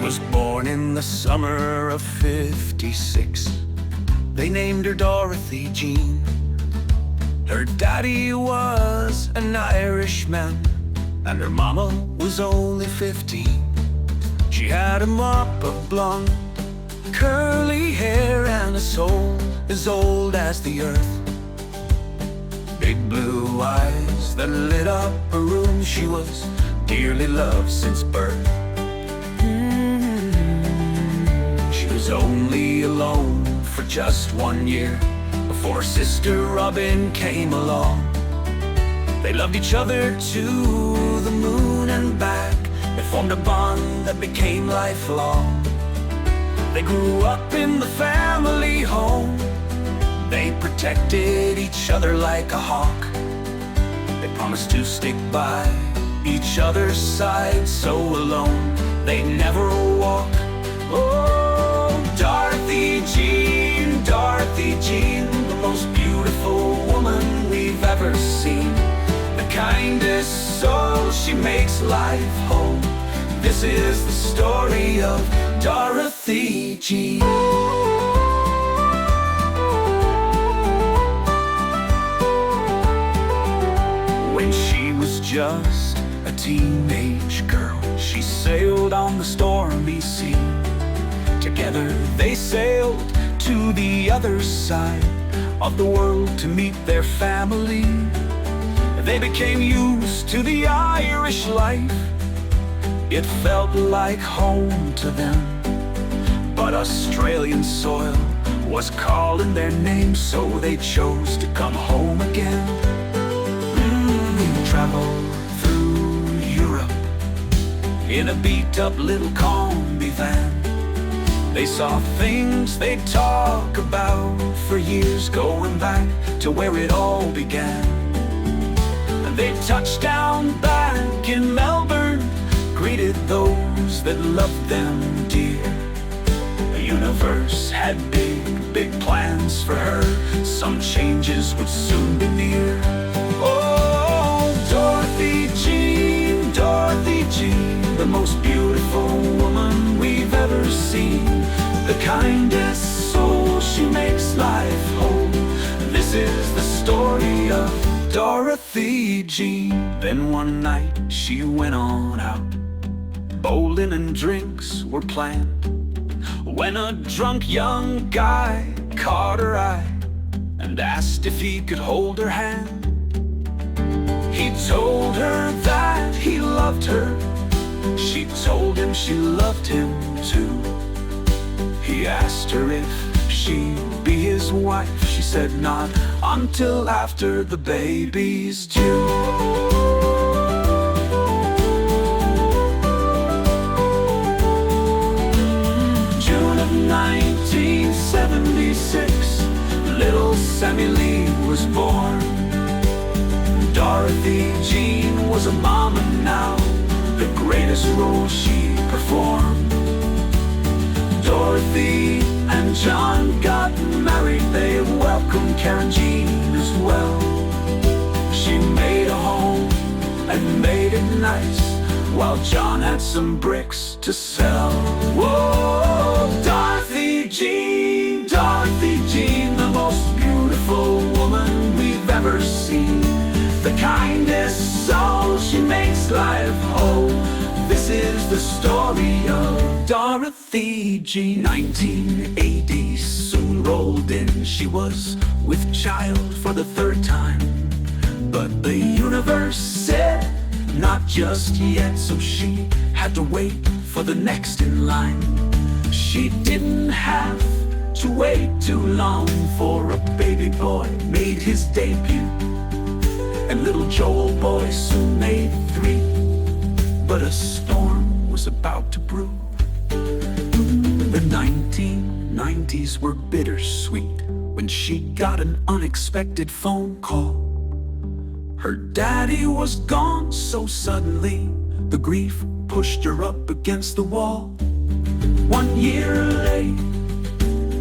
was born in the summer of '56. They named her Dorothy Jean. Her daddy was an Irishman, and her mama was only 15. She had a mop of blonde, curly hair, and a soul as old as the earth. Big blue eyes that lit up her room. She was dearly loved since birth. She was only alone for just 1 year before sister Robin came along. They loved each other to the moon and back. They formed a bond that became lifelong. They grew up in the family home. They protected each other like a hawk. They promised to stick by each other's side, so alone they'd never walk. Oh, Dorothy Jean, the most beautiful woman we've ever seen. The kindest soul, she makes life whole. This is the story of Dorothy Jean. When she was just a teenage girl, she sailed on the stormy sea. Together they sailed to the other side of the world to meet their family. They became used to the Irish life. It felt like home to them. But Australian soil was calling their name, so they chose to come home again. Travel through Europe in a beat-up little combi van. They saw things they'd talk about for years, going back to where it all began. And they touched down back in Melbourne, greeted those that loved them dear. The universe had big plans for her. Some changes would soon be near. Oh, Dorothy Jean, the most beautiful woman we've ever seen. The kindest soul, she makes life whole. This is the story of Dorothy Jean. Then one night she went on out. Bowling and drinks were planned, when a drunk young guy caught her eye and asked if he could hold her hand. He told her that he loved her. She told him she loved him too. He asked her if she'd be his wife. She said not until after the baby's due. June of 1976, little Sammy Lee was born. Dorothy Jean was a mama now, the greatest role she performed. Dorothy and John got married. They welcomed Karen Jean as well. She made a home and made it nice, while John had some bricks to sell. Whoa, Dorothy Jean, the most beautiful woman we've ever seen. The kindest soul, she makes life whole. This is the story of Dorothy Jean. 1980 soon rolled in. She was with child for the third time, but the universe said not just yet, so she had to wait for the next in line. She didn't have to wait too long, for a baby boy made his debut, and little Joel boy soon made 3. But a storm was about to brew. The 1990s were bittersweet when she got an unexpected phone call. Her daddy was gone so suddenly, the grief pushed her up against the wall. 1 year late,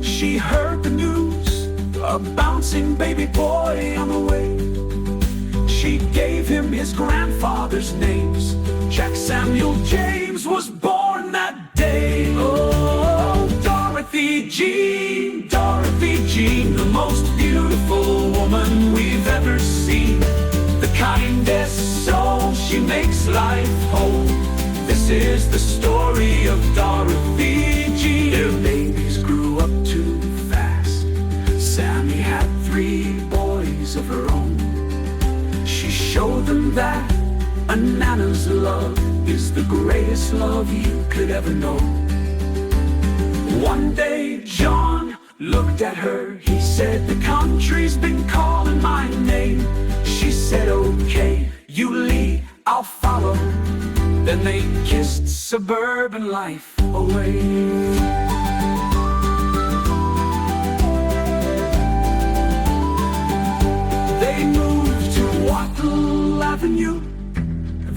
she heard the news, a bouncing baby boy on the way. She gave him his grandfather's names. Jack Samuel James was born that day. Oh, Dorothy Jean, the most beautiful woman we've ever seen. The kindest soul, she makes life whole. This is the story of Dorothy Jean. Their babies grew up too fast. Sammy had 3 boys of her own. She showed them that a nana's love is the greatest love you could ever know. One day John looked at her, he said, "The country's been calling my name." She said, "Okay, you lead, I'll follow." Then they kissed suburban life away. They moved to Wattle Avenue,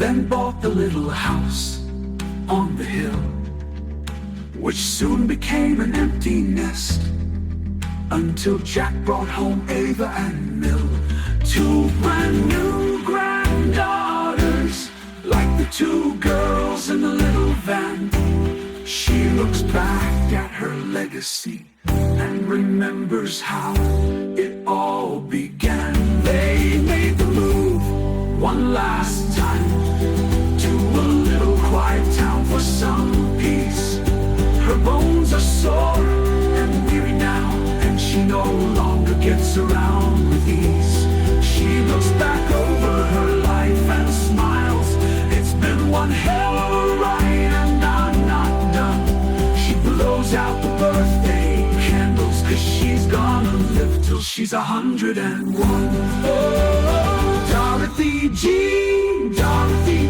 then bought the little house on the hill, which soon became an empty nest, until Jack brought home Ava and Mill, 2 brand new granddaughters, like the 2 girls in the little van. She looks back at her legacy and remembers how it all began. They made the move one last time to a little quiet town for some peace. Her bones are sore and weary now, and she no longer gets around with ease. She looks back over her life and smiles. It's been one hell of a ride, and I'm not done. She blows out the birthday candles, 'cause she's gonna live till she's 101. Oh, Dorothy Jean, Dorothy